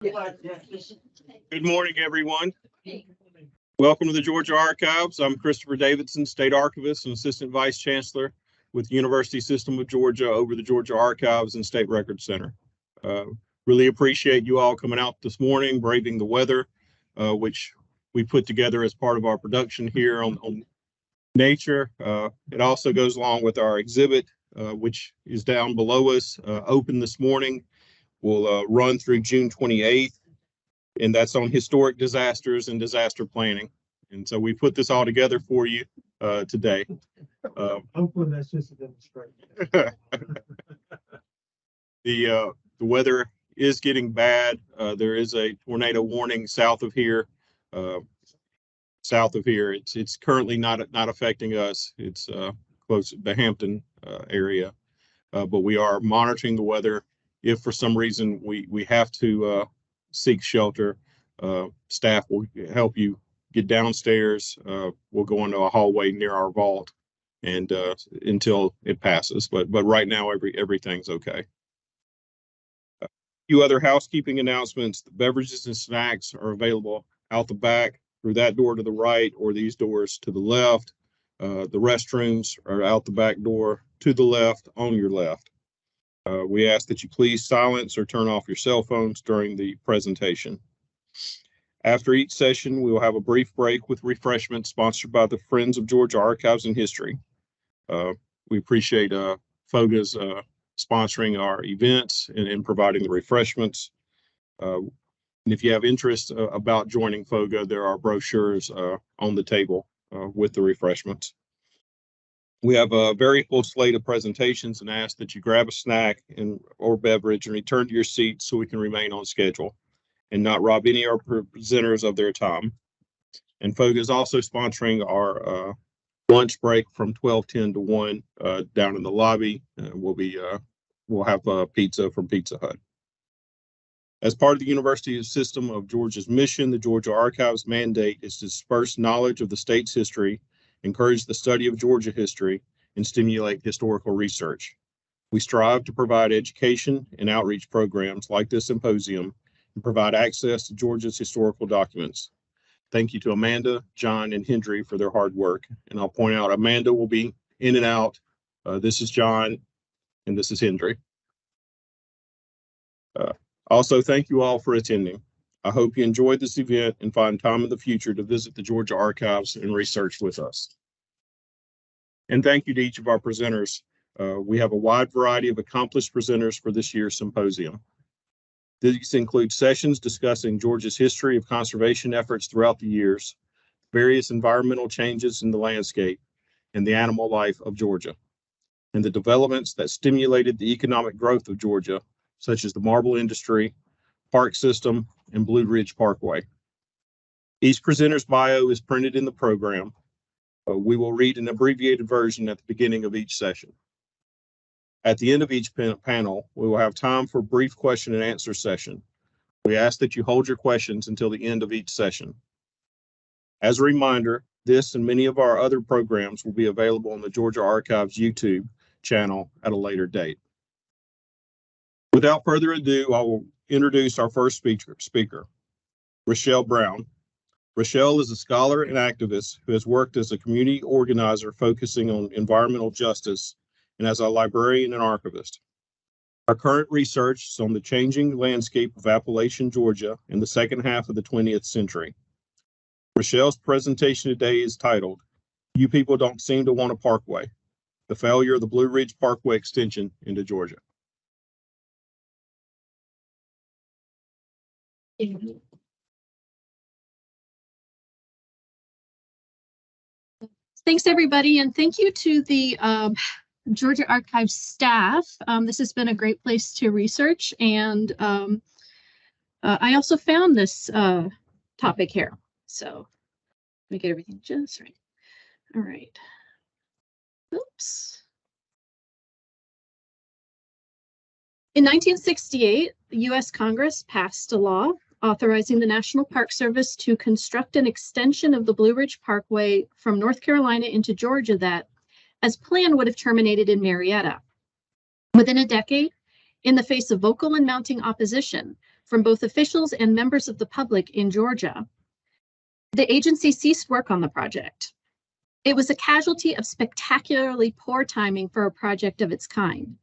Good morning, everyone. Welcome to the Georgia Archives. I'm Christopher Davidson, State Archivist and Assistant Vice Chancellor with the University System of Georgia over the Georgia Archives and State Records Center. Really appreciate you all coming out this morning, braving the weather, which we put together as part of our production here on nature. It also goes along with our exhibit, which is down below us, open this morning. Will run through June 28th, and that's on historic disasters and disaster planning. And so we put this all together for you today. Hopefully that's just a demonstration. The weather is getting bad. There is a tornado warning south of here. It's currently not affecting us. It's close to the Hampton area, but we are monitoring the weather. If for some reason we have to seek shelter, staff will help you get downstairs. We'll go into a hallway near our vault and until it passes. But right now everything's okay. A few other housekeeping announcements. The beverages and snacks are available out the back through that door to the right or these doors to the left. The restrooms are out the back door to the left on your left. We ask that you please silence or turn off your cell phones during the presentation. After each session, we will have a brief break with refreshments sponsored by the Friends of Georgia Archives and History. We appreciate FOGA's sponsoring our events and providing the refreshments. And if you have interest about joining FOGA, there are brochures on the table with the refreshments. We have a very full slate of presentations and ask that you grab a snack or beverage and return to your seat so we can remain on schedule and not rob any of our presenters of their time. And FOGA is also sponsoring our lunch break from 12:10 to 1 down in the lobby. We'll have pizza from Pizza Hut. As part of the University System of Georgia's mission, the Georgia Archives mandate is to disperse knowledge of the state's history, encourage the study of Georgia history, and stimulate historical research. We strive to provide education and outreach programs like this symposium and provide access to Georgia's historical documents. Thank you to Amanda, John, and Hendry for their hard work. And I'll point out Amanda will be in and out. This is John, and this is Hendry. Also, thank you all for attending. I hope you enjoyed this event and find time in the future to visit the Georgia Archives and research with us. And thank you to each of our presenters. We have a wide variety of accomplished presenters for this year's symposium. These include sessions discussing Georgia's history of conservation efforts throughout the years, various environmental changes in the landscape, and the animal life of Georgia, and the developments that stimulated the economic growth of Georgia, such as the marble industry, park system, and Blue Ridge Parkway. Each presenter's bio is printed in the program. We will read an abbreviated version at the beginning of each session. At the end of each panel, we will have time for a brief question and answer session. We ask that you hold your questions until the end of each session. As a reminder, this and many of our other programs will be available on the Georgia Archives YouTube channel at a later date. Without further ado, I will introduce our first speaker, Richelle Brown. Richelle is a scholar and activist who has worked as a community organizer focusing on environmental justice and as a librarian and archivist. Our current research is on the changing landscape of Appalachian Georgia in the second half of the 20th century. Richelle's presentation today is titled, "You People Don't Seem to Want a Parkway, the Failure of the Blue Ridge Parkway Extension into Georgia." Thanks, everybody, and thank you to the Georgia Archives staff. This has been a great place to research, and I also found this topic here. So let me get everything just right. All right. Oops. In 1968, the U.S. Congress passed a law authorizing the National Park Service to construct an extension of the Blue Ridge Parkway from North Carolina into Georgia that, as planned, would have terminated in Marietta. Within a decade, in the face of vocal and mounting opposition from both officials and members of the public in Georgia. The agency ceased work on the project. It was a casualty of spectacularly poor timing for a project of its kind.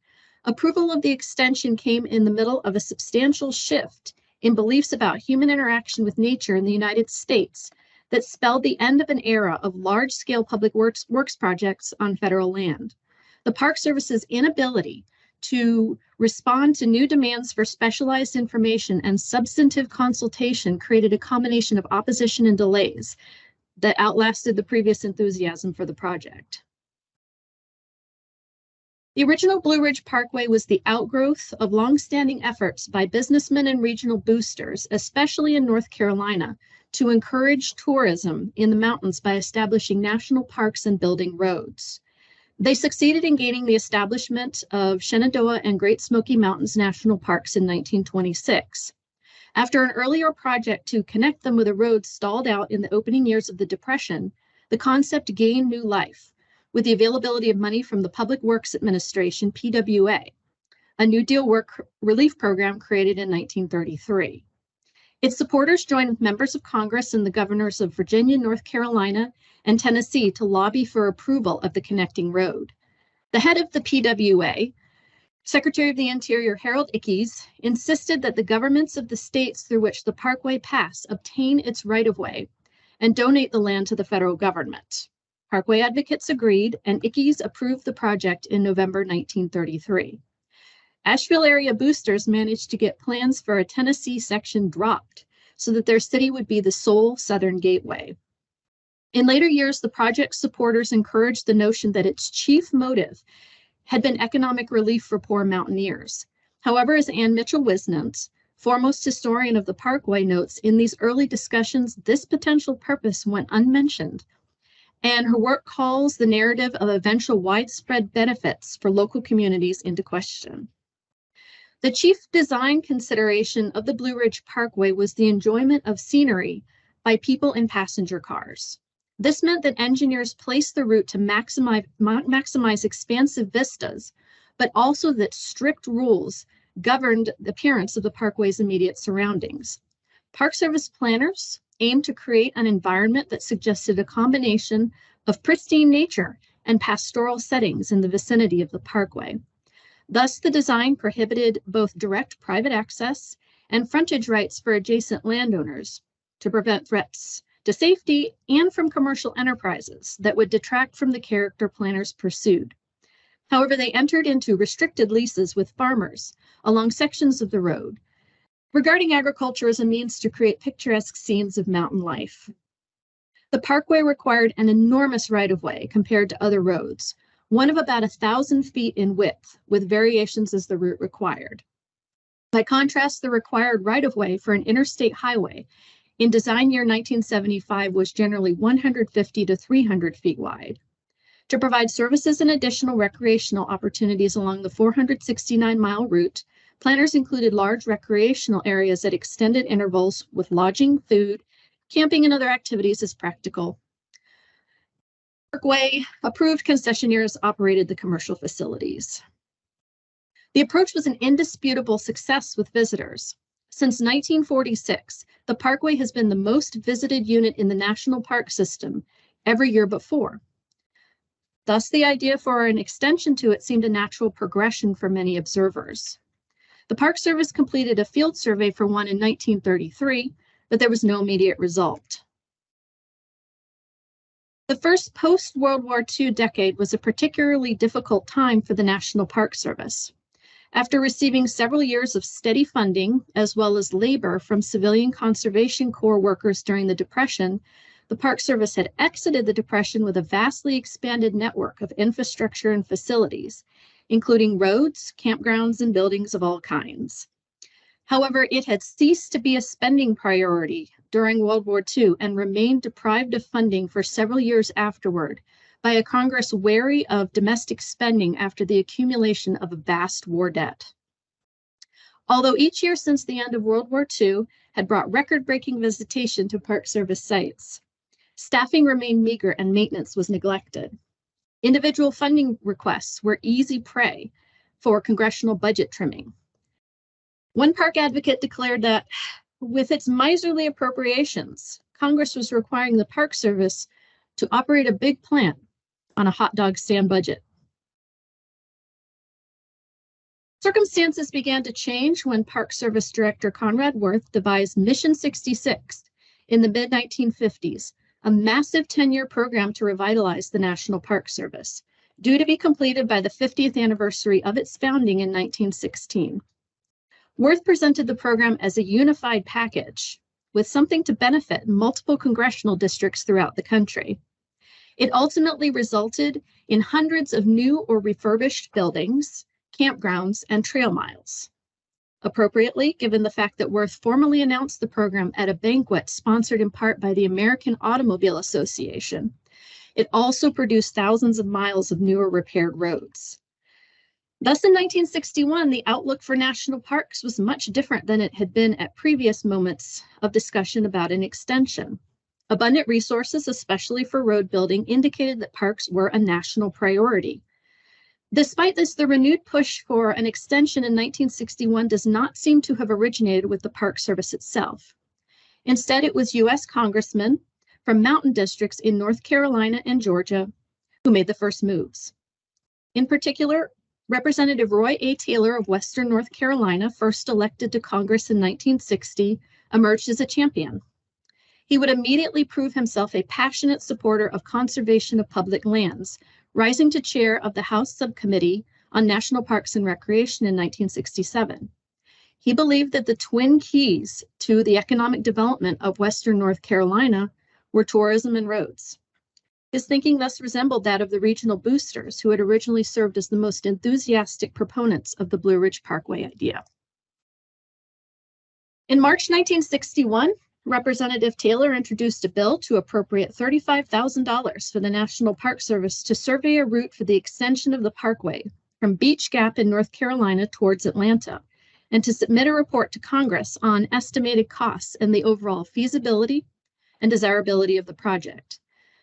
Approval of the extension came in the middle of a substantial shift in beliefs about human interaction with nature in the United States that spelled the end of an era of large-scale public works projects on federal land. The Park Service's inability to respond to new demands for specialized information and substantive consultation created a combination of opposition and delays that outlasted the previous enthusiasm for the project. The original Blue Ridge Parkway was the outgrowth of longstanding efforts by businessmen and regional boosters, especially in North Carolina, to encourage tourism in the mountains by establishing national parks and building roads. They succeeded in gaining the establishment of Shenandoah and Great Smoky Mountains National Parks in 1926. After an earlier project to connect them with a road stalled out in the opening years of the Depression, the concept gained new life with the availability of money from the Public Works Administration, PWA, a New Deal work relief program created in 1933. Its supporters joined with members of Congress and the governors of Virginia, North Carolina, and Tennessee to lobby for approval of the connecting road. The head of the PWA, Secretary of the Interior Harold Ickes, insisted that the governments of the states through which the Parkway passed obtain its right-of-way and donate the land to the federal government. Parkway advocates agreed, and Ickes approved the project in November 1933. Asheville area boosters managed to get plans for a Tennessee section dropped so that their city would be the sole southern gateway. In later years, the project's supporters encouraged the notion that its chief motive had been economic relief for poor mountaineers. However, as Ann Mitchell-Wisnant, foremost historian of the Parkway, notes, in these early discussions, this potential purpose went unmentioned, and her work calls the narrative of eventual widespread benefits for local communities into question. The chief design consideration of the Blue Ridge Parkway was the enjoyment of scenery by people in passenger cars. This meant that engineers placed the route to maximize expansive vistas, but also that strict rules governed the appearance of the Parkway's immediate surroundings. Park Service planners aimed to create an environment that suggested a combination of pristine nature and pastoral settings in the vicinity of the Parkway. Thus, the design prohibited both direct private access and frontage rights for adjacent landowners to prevent threats to safety and from commercial enterprises that would detract from the character planners pursued. However, they entered into restricted leases with farmers along sections of the road, regarding agriculture as a means to create picturesque scenes of mountain life. The Parkway required an enormous right-of-way compared to other roads, one of about 1,000 feet in width, with variations as the route required. By contrast, the required right-of-way for an interstate highway in design year 1975 was generally 150 to 300 feet wide. To provide services and additional recreational opportunities along the 469-mile route, planners included large recreational areas at extended intervals with lodging, food, camping, and other activities as practical. Parkway approved concessionaires operated the commercial facilities. The approach was an indisputable success with visitors. Since 1946, the Parkway has been the most visited unit in the national park system every year but 4. Thus, the idea for an extension to it seemed a natural progression for many observers. The Park Service completed a field survey for one in 1933, but there was no immediate result. The first post-World War II decade was a particularly difficult time for the National Park Service. After receiving several years of steady funding, as well as labor from civilian Conservation Corps workers during the Depression, the Park Service had exited the Depression with a vastly expanded network of infrastructure and facilities, including roads, campgrounds, and buildings of all kinds. However, it had ceased to be a spending priority during World War II and remained deprived of funding for several years afterward by a Congress wary of domestic spending after the accumulation of a vast war debt. Although each year since the end of World War II had brought record-breaking visitation to Park Service sites, staffing remained meager and maintenance was neglected. Individual funding requests were easy prey for congressional budget trimming. One park advocate declared that with its miserly appropriations, Congress was requiring the Park Service to operate a big plant on a hot dog stand budget. Circumstances began to change when Park Service Director Conrad Worth devised Mission 66 in the mid-1950s, a massive 10-year program to revitalize the National Park Service, due to be completed by the 50th anniversary of its founding in 1916. Worth presented the program as a unified package with something to benefit multiple congressional districts throughout the country. It ultimately resulted in hundreds of new or refurbished buildings, campgrounds, and trail miles. Appropriately, given the fact that Worth formally announced the program at a banquet sponsored in part by the American Automobile Association, it also produced thousands of miles of new or repaired roads. Thus, in 1961, the outlook for national parks was much different than it had been at previous moments of discussion about an extension. Abundant resources, especially for road building, indicated that parks were a national priority. Despite this, the renewed push for an extension in 1961 does not seem to have originated with the Park Service itself. Instead, it was U.S. congressmen from mountain districts in North Carolina and Georgia who made the first moves. In particular, Representative Roy A. Taylor of Western North Carolina, first elected to Congress in 1960, emerged as a champion. He would immediately prove himself a passionate supporter of conservation of public lands, rising to chair of the House Subcommittee on National Parks and Recreation in 1967. He believed that the twin keys to the economic development of Western North Carolina were tourism and roads. His thinking thus resembled that of the regional boosters, who had originally served as the most enthusiastic proponents of the Blue Ridge Parkway idea. In March 1961, Representative Taylor introduced a bill to appropriate $35,000 for the National Park Service to survey a route for the extension of the Parkway from Beach Gap in North Carolina towards Atlanta, and to submit a report to Congress on estimated costs and the overall feasibility and desirability of the project.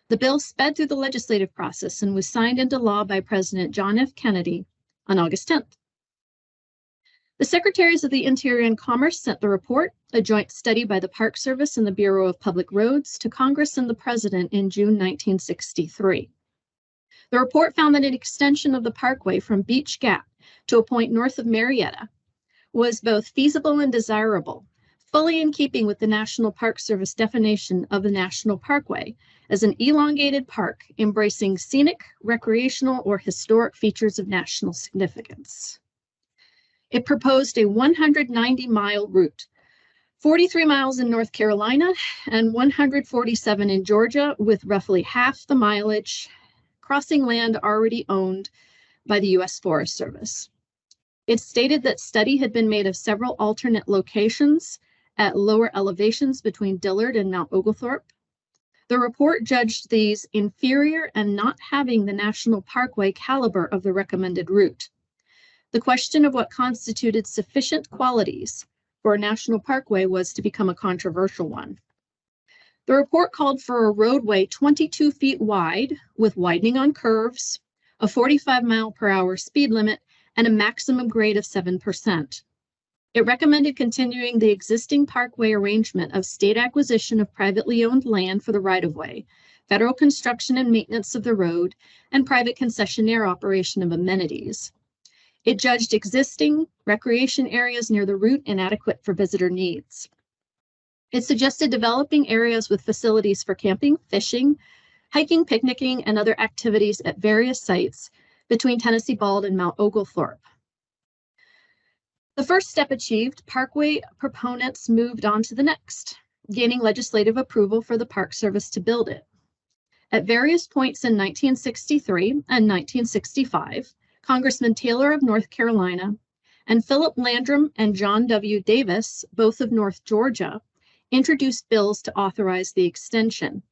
The bill sped through the legislative process and was signed into law by President John F. Kennedy on August 10th. The Secretaries of the Interior and Commerce sent the report, a joint study by the Park Service and the Bureau of Public Roads, to Congress and the President in June 1963. The report found that an extension of the Parkway from Beach Gap to a point north of Marietta was both feasible and desirable, fully in keeping with the National Park Service definition of the National Parkway as an elongated park embracing scenic, recreational, or historic features of national significance. It proposed a 190-mile route, 43 miles in North Carolina and 147 in Georgia, with roughly half the mileage crossing land already owned by the U.S. Forest Service. It stated that study had been made of several alternate locations at lower elevations between Dillard and Mount Oglethorpe. The report judged these inferior and not having the National Parkway caliber of the recommended route. The question of what constituted sufficient qualities for a national parkway was to become a controversial one. The report called for a roadway 22 feet wide with widening on curves, a 45-mile-per-hour speed limit, and a maximum grade of 7%. It recommended continuing the existing parkway arrangement of state acquisition of privately owned land for the right-of-way, federal construction and maintenance of the road, and private concessionaire operation of amenities. It judged existing recreation areas near the route inadequate for visitor needs. It suggested developing areas with facilities for camping, fishing, hiking, picnicking, and other activities at various sites between Tennessee Bald and Mount Oglethorpe. The first step achieved, Parkway proponents moved on to the next, gaining legislative approval for the Park Service to build it. At various points in 1963 and 1965, Congressman Taylor of North Carolina and Philip Landrum and John W. Davis, both of North Georgia, introduced bills to authorize the extension.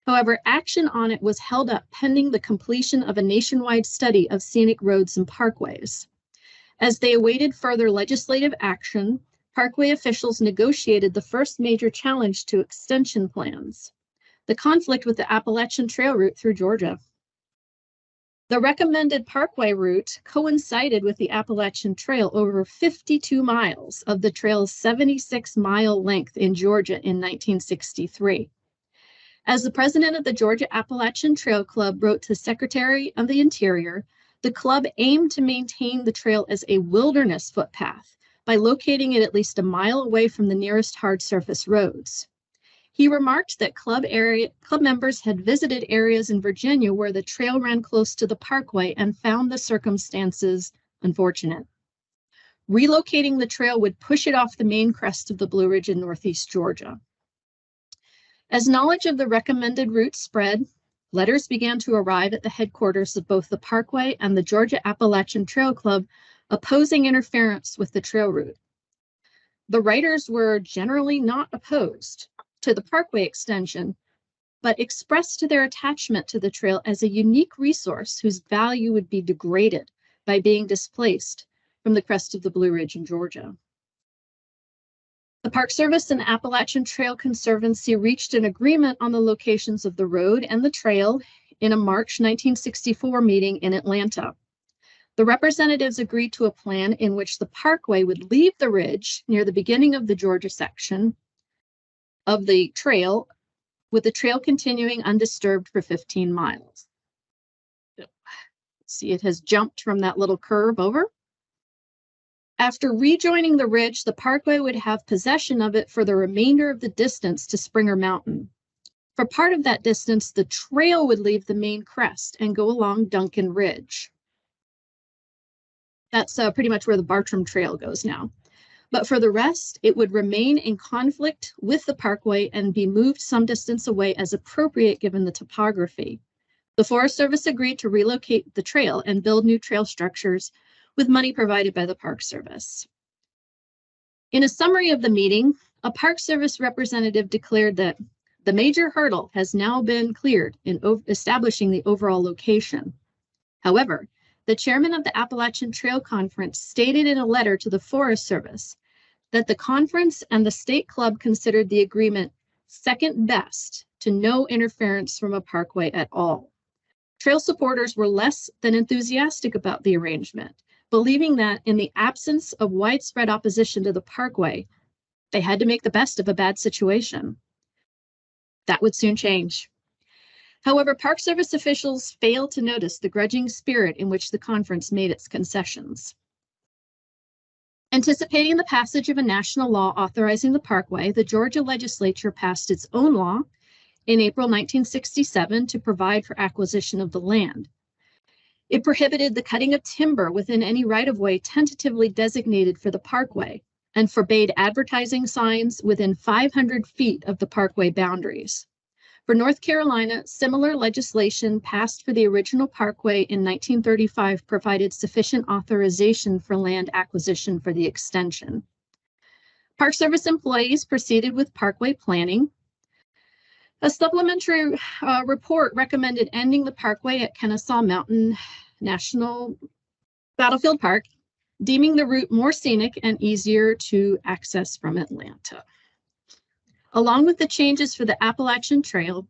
However, action on it was held up pending the completion of a nationwide study of scenic roads and parkways. As they awaited further legislative action, Parkway officials negotiated the first major challenge to extension plans, the conflict with the Appalachian Trail route through Georgia. The recommended Parkway route coincided with the Appalachian Trail over 52 miles of the trail's 76-mile length in Georgia in 1963. As the president of the Georgia Appalachian Trail Club wrote to Secretary of the Interior, the club aimed to maintain the trail as a wilderness footpath by locating it at least a mile away from the nearest hard surface roads. He remarked that club members had visited areas in Virginia where the trail ran close to the Parkway and found the circumstances unfortunate. Relocating the trail would push it off the main crest of the Blue Ridge in northeast Georgia. As knowledge of the recommended route spread, letters began to arrive at the headquarters of both the Parkway and the Georgia Appalachian Trail Club opposing interference with the trail route. The writers were generally not opposed to the Parkway extension, but expressed their attachment to the trail as a unique resource whose value would be degraded by being displaced from the crest of the Blue Ridge in Georgia. The Park Service and the Appalachian Trail Conservancy reached an agreement on the locations of the road and the trail in a March 1964 meeting in Atlanta. The representatives agreed to a plan in which the Parkway would leave the ridge near the beginning of the Georgia section of the trail, with the trail continuing undisturbed for 15 miles. See, it has jumped from that little curve over. After rejoining the ridge, the Parkway would have possession of it for the remainder of the distance to Springer Mountain. For part of that distance, the trail would leave the main crest and go along Duncan Ridge. That's pretty much where the Bartram Trail goes now. But for the rest, it would remain in conflict with the Parkway and be moved some distance away as appropriate given the topography. The Forest Service agreed to relocate the trail and build new trail structures with money provided by the Park Service. In a summary of the meeting, a Park Service representative declared that the major hurdle has now been cleared in establishing the overall location. However, the chairman of the Appalachian Trail Conference stated in a letter to the Forest Service that the conference and the state club considered the agreement second best to no interference from a parkway at all. Trail supporters were less than enthusiastic about the arrangement, believing that in the absence of widespread opposition to the parkway, they had to make the best of a bad situation. That would soon change. However, Park Service officials failed to notice the grudging spirit in which the conference made its concessions. Anticipating the passage of a national law authorizing the parkway, the Georgia legislature passed its own law in April 1967 to provide for acquisition of the land. It prohibited the cutting of timber within any right-of-way tentatively designated for the parkway and forbade advertising signs within 500 feet of the parkway boundaries. For North Carolina, similar legislation passed for the original parkway in 1935 provided sufficient authorization for land acquisition for the extension. Park Service employees proceeded with parkway planning. A supplementary report recommended ending the parkway at Kennesaw Mountain National Battlefield Park, deeming the route more scenic and easier to access from Atlanta. Along with the changes for the Appalachian Trail,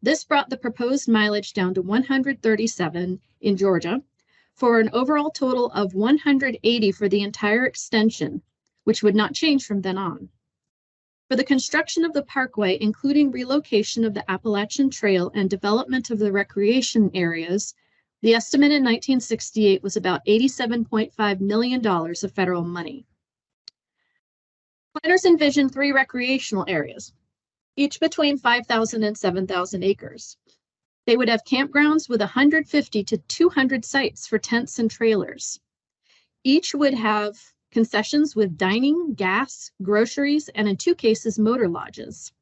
this brought the proposed mileage down to 137 in Georgia for an overall total of 180 for the entire extension, which would not change from then on. For the construction of the parkway, including relocation of the Appalachian Trail and development of the recreation areas, the estimate in 1968 was about $87.5 million of federal money. Planners envisioned 3 recreational areas, each between 5,000 and 7,000 acres. They would have campgrounds with 150 to 200 sites for tents and trailers. Each would have concessions with dining, gas, groceries, and in 2 cases, motor lodges.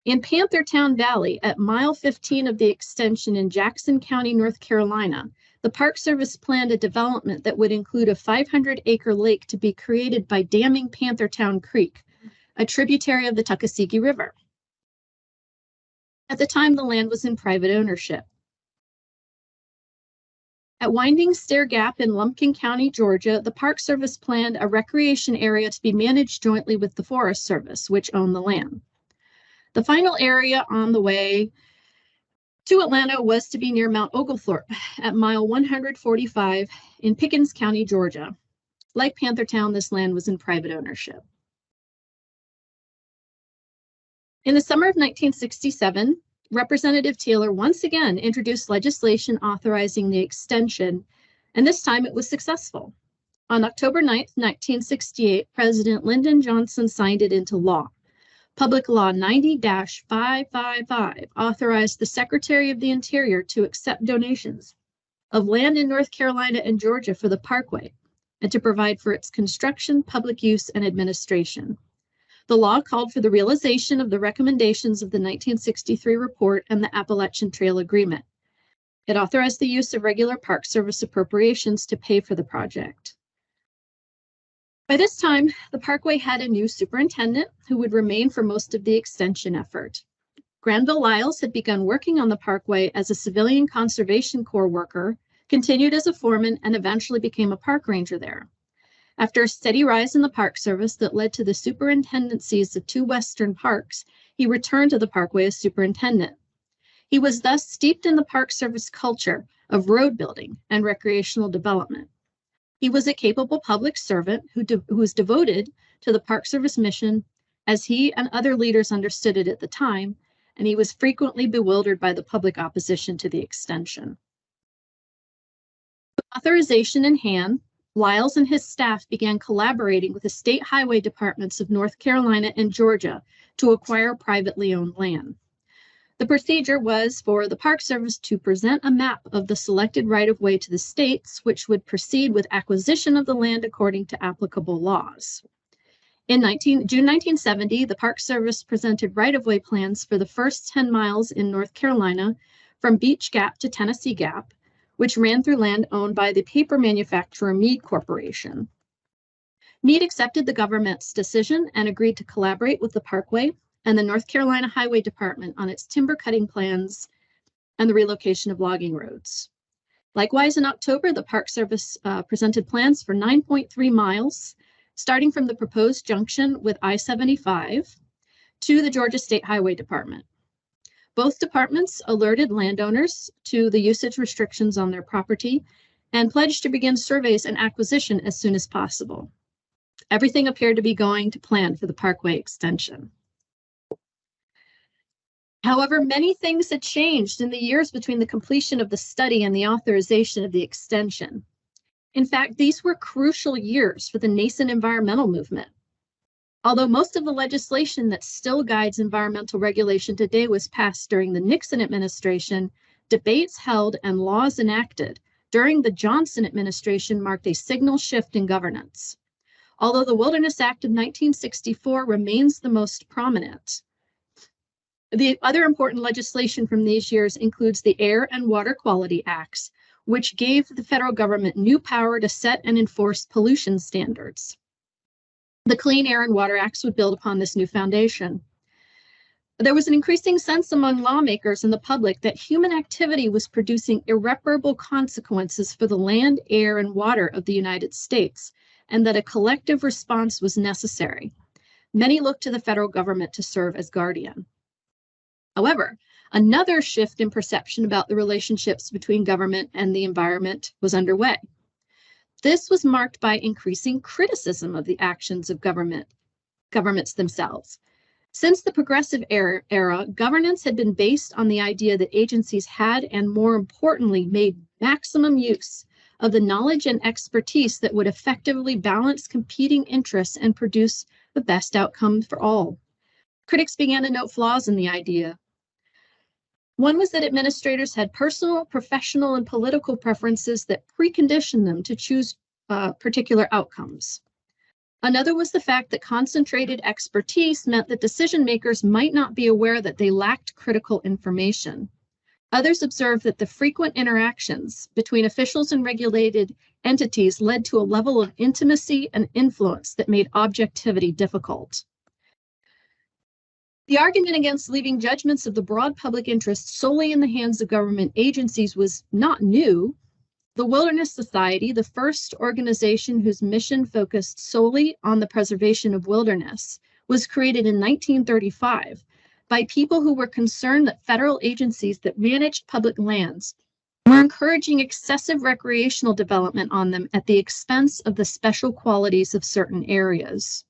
In Panthertown Valley, at mile 15 of the extension in Jackson County, North Carolina, the Park Service planned a development that would include a 500-acre lake to be created by damming Panthertown Creek, a tributary of the Tuckasegee River. At the time, the land was in private ownership. At winding Stair Gap in Lumpkin County, Georgia, the Park Service planned a recreation area to be managed jointly with the Forest Service, which owned the land. The final area on the way to Atlanta was to be near Mount Oglethorpe at mile 145 in Pickens County, Georgia. Like Panthertown, this land was in private ownership. In the summer of 1967, Representative Taylor once again introduced legislation authorizing the extension, and this time it was successful. On October 9th, 1968, President Lyndon Johnson signed it into law. Public Law 90-555 authorized the Secretary of the Interior to accept donations of land in North Carolina and Georgia for the Parkway and to provide for its construction, public use, and administration. The law called for the realization of the recommendations of the 1963 report and the Appalachian Trail Agreement. It authorized the use of regular Park Service appropriations to pay for the project. By this time, the Parkway had a new superintendent who would remain for most of the extension effort. Granville Lyles had begun working on the Parkway as a civilian Conservation Corps worker, continued as a foreman, and eventually became a park ranger there. After a steady rise in the Park Service that led to the superintendencies of 2 western parks, he returned to the Parkway as superintendent. He was thus steeped in the Park Service culture of road building and recreational development. He was a capable public servant who was devoted to the Park Service mission as he and other leaders understood it at the time, and he was frequently bewildered by the public opposition to the extension. With authorization in hand, Lyles and his staff began collaborating with the state highway departments of North Carolina and Georgia to acquire privately owned land. The procedure was for the Park Service to present a map of the selected right-of-way to the states, which would proceed with acquisition of the land according to applicable laws. In June 1970, the Park Service presented right-of-way plans for the first 10 miles in North Carolina from Beach Gap to Tennessee Gap, which ran through land owned by the paper manufacturer Meade Corporation. Meade accepted the government's decision and agreed to collaborate with the Parkway and the North Carolina Highway Department on its timber cutting plans and the relocation of logging roads. Likewise, in October, the Park Service presented plans for 9.3 miles, starting from the proposed junction with I-75 to the Georgia State Highway Department. Both departments alerted landowners to the usage restrictions on their property and pledged to begin surveys and acquisition as soon as possible. Everything appeared to be going to plan for the Parkway extension. However, many things had changed in the years between the completion of the study and the authorization of the extension. In fact, these were crucial years for the nascent environmental movement. Although most of the legislation that still guides environmental regulation today was passed during the Nixon administration, debates held and laws enacted during the Johnson administration marked a signal shift in governance. Although the Wilderness Act of 1964 remains the most prominent, the other important legislation from these years includes the Air and Water Quality Acts, which gave the federal government new power to set and enforce pollution standards. The Clean Air and Water Acts would build upon this new foundation. There was an increasing sense among lawmakers and the public that human activity was producing irreparable consequences for the land, air, and water of the United States, and that a collective response was necessary. Many looked to the federal government to serve as guardian. However, another shift in perception about the relationships between government and the environment was underway. This was marked by increasing criticism of the actions of governments themselves. Since the Progressive era, governance had been based on the idea that agencies had, and more importantly, made maximum use of the knowledge and expertise that would effectively balance competing interests and produce the best outcome for all. Critics began to note flaws in the idea. One was that administrators had personal, professional, and political preferences that preconditioned them to choose particular outcomes. Another was the fact that concentrated expertise meant that decision makers might not be aware that they lacked critical information. Others observed that the frequent interactions between officials and regulated entities led to a level of intimacy and influence that made objectivity difficult. The argument against leaving judgments of the broad public interest solely in the hands of government agencies was not new. The Wilderness Society, the first organization whose mission focused solely on the preservation of wilderness, was created in 1935 by people who were concerned that federal agencies that managed public lands were encouraging excessive recreational development on them at the expense of the special qualities of certain areas.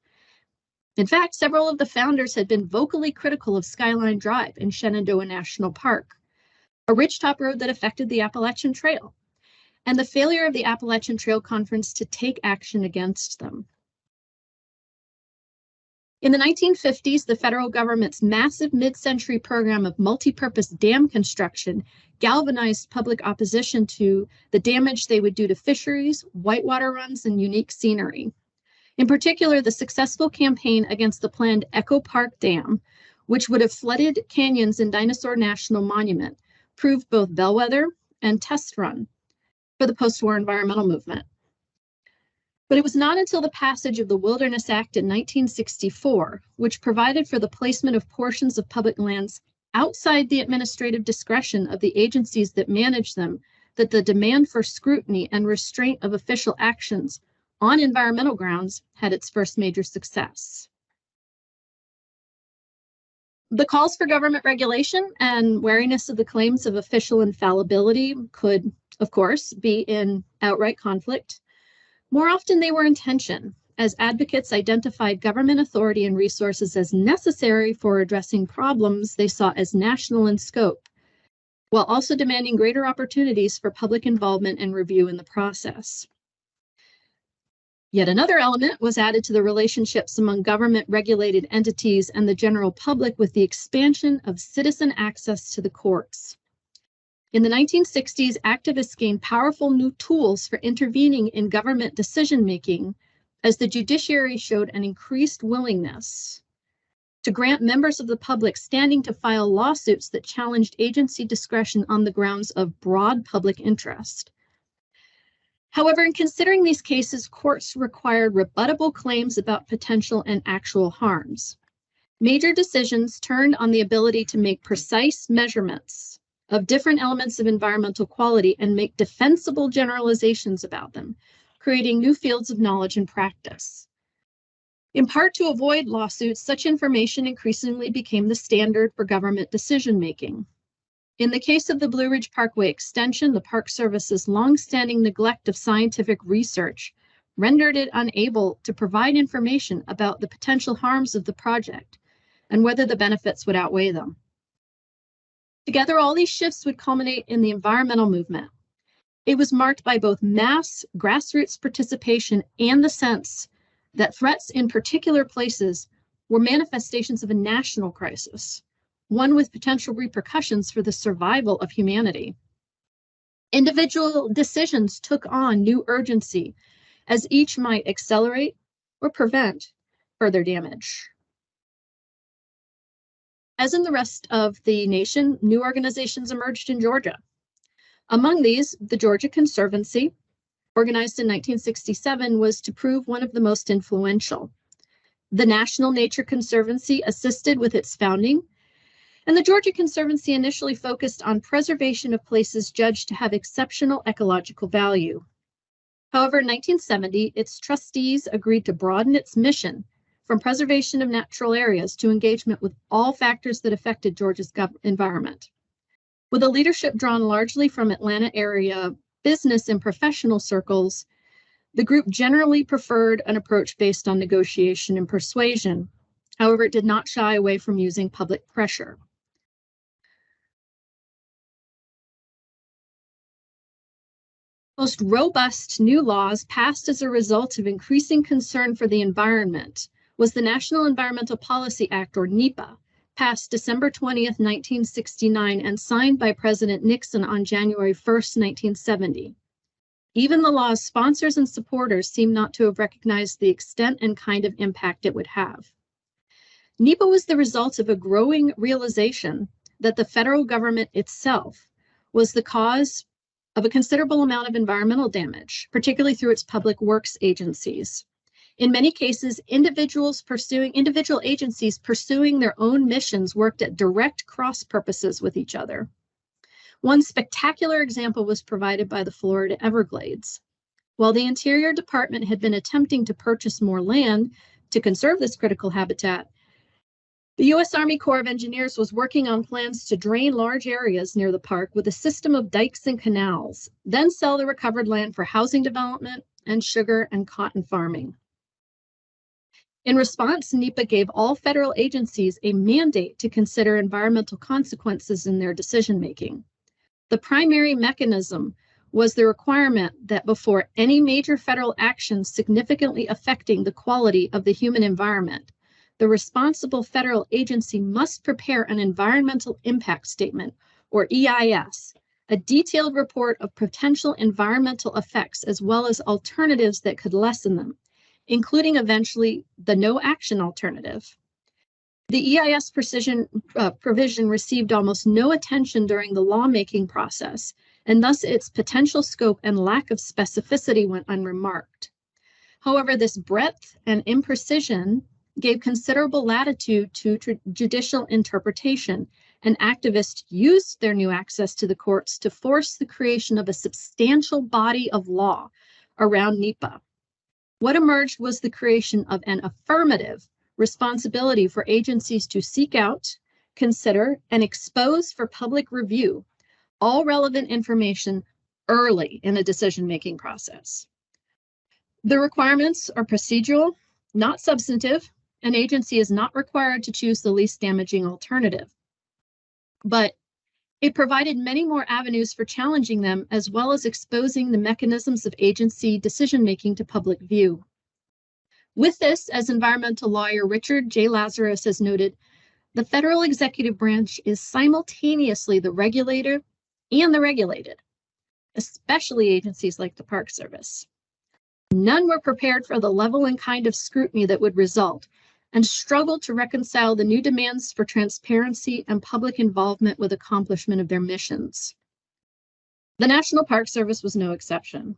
In fact, several of the founders had been vocally critical of Skyline Drive in Shenandoah National Park, a ridgetop road that affected the Appalachian Trail, and the failure of the Appalachian Trail Conference to take action against them. In the 1950s, the federal government's massive mid-century program of multi-purpose dam construction galvanized public opposition to the damage they would do to fisheries, whitewater runs, and unique scenery. In particular, the successful campaign against the planned Echo Park Dam, which would have flooded canyons in Dinosaur National Monument, proved both bellwether and test run for the post-war environmental movement. But it was not until the passage of the Wilderness Act in 1964, which provided for the placement of portions of public lands outside the administrative discretion of the agencies that manage them, that the demand for scrutiny and restraint of official actions on environmental grounds had its first major success. The calls for government regulation and wariness of the claims of official infallibility could, of course, be in outright conflict. More often they were in tension, as advocates identified government authority and resources as necessary for addressing problems they saw as national in scope, while also demanding greater opportunities for public involvement and review in the process. Yet another element was added to the relationships among government-regulated entities and the general public with the expansion of citizen access to the courts. In the 1960s, activists gained powerful new tools for intervening in government decision-making as the judiciary showed an increased willingness to grant members of the public standing to file lawsuits that challenged agency discretion on the grounds of broad public interest. However, in considering these cases, courts required rebuttable claims about potential and actual harms. Major decisions turned on the ability to make precise measurements of different elements of environmental quality and make defensible generalizations about them, creating new fields of knowledge and practice. In part to avoid lawsuits, such information increasingly became the standard for government decision-making. In the case of the Blue Ridge Parkway extension, the Park Service's longstanding neglect of scientific research rendered it unable to provide information about the potential harms of the project and whether the benefits would outweigh them. Together, all these shifts would culminate in the environmental movement. It was marked by both mass grassroots participation and the sense that threats in particular places were manifestations of a national crisis, one with potential repercussions for the survival of humanity. Individual decisions took on new urgency, as each might accelerate or prevent further damage. As in the rest of the nation, new organizations emerged in Georgia. Among these, the Georgia Conservancy, organized in 1967, was to prove one of the most influential. The National Nature Conservancy assisted with its founding, and the Georgia Conservancy initially focused on preservation of places judged to have exceptional ecological value. However, in 1970, its trustees agreed to broaden its mission from preservation of natural areas to engagement with all factors that affected Georgia's environment. With a leadership drawn largely from Atlanta area business and professional circles, the group generally preferred an approach based on negotiation and persuasion. However, it did not shy away from using public pressure. Most robust new laws passed as a result of increasing concern for the environment was the National Environmental Policy Act, or NEPA, passed December 20th, 1969, and signed by President Nixon on January 1st, 1970. Even the law's sponsors and supporters seem not to have recognized the extent and kind of impact it would have. NEPA was the result of a growing realization that the federal government itself was the cause of a considerable amount of environmental damage, particularly through its public works agencies. In many cases, individual agencies pursuing their own missions worked at direct cross purposes with each other. One spectacular example was provided by the Florida Everglades. While the Interior Department had been attempting to purchase more land to conserve this critical habitat, The U.S. Army Corps of Engineers was working on plans to drain large areas near the park with a system of dikes and canals, then sell the recovered land for housing development and sugar and cotton farming. In response, NEPA gave all federal agencies a mandate to consider environmental consequences in their decision-making. The primary mechanism was the requirement that before any major federal action significantly affecting the quality of the human environment, the responsible federal agency must prepare an environmental impact statement, or EIS, a detailed report of potential environmental effects as well as alternatives that could lessen them, including eventually the no action alternative. The EIS provision received almost no attention during the lawmaking process, and thus its potential scope and lack of specificity went unremarked. However, this breadth and imprecision gave considerable latitude to judicial interpretation, and activists used their new access to the courts to force the creation of a substantial body of law around NEPA. What emerged was the creation of an affirmative responsibility for agencies to seek out, consider, and expose for public review all relevant information early in the decision-making process. The requirements are procedural, not substantive. An agency is not required to choose the least damaging alternative, but it provided many more avenues for challenging them, as well as exposing the mechanisms of agency decision-making to public view. With this, as environmental lawyer Richard J. Lazarus has noted, the federal executive branch is simultaneously the regulator and the regulated, especially agencies like the Park Service. None were prepared for the level and kind of scrutiny that would result, and struggled to reconcile the new demands for transparency and public involvement with accomplishment of their missions. The National Park Service was no exception.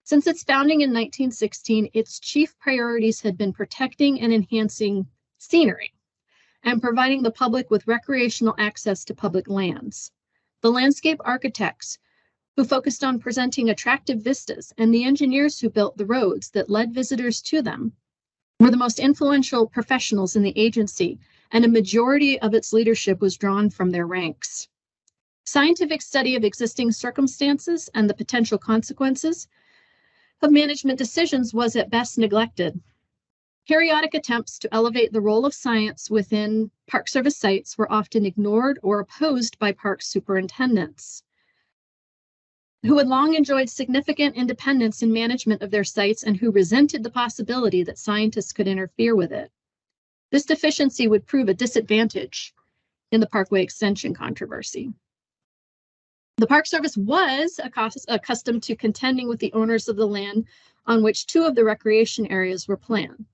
Since its founding in 1916, its chief priorities had been protecting and enhancing scenery and providing the public with recreational access to public lands. The landscape architects who focused on presenting attractive vistas and the engineers who built the roads that led visitors to them were the most influential professionals in the agency, and a majority of its leadership was drawn from their ranks. Scientific study of existing circumstances and the potential consequences of management decisions was at best neglected. Periodic attempts to elevate the role of science within Park Service sites were often ignored or opposed by park superintendents, who had long enjoyed significant independence in management of their sites and who resented the possibility that scientists could interfere with it. This deficiency would prove a disadvantage in the Parkway extension controversy. The Park Service was accustomed to contending with the owners of the land on which two of the recreation areas were planned.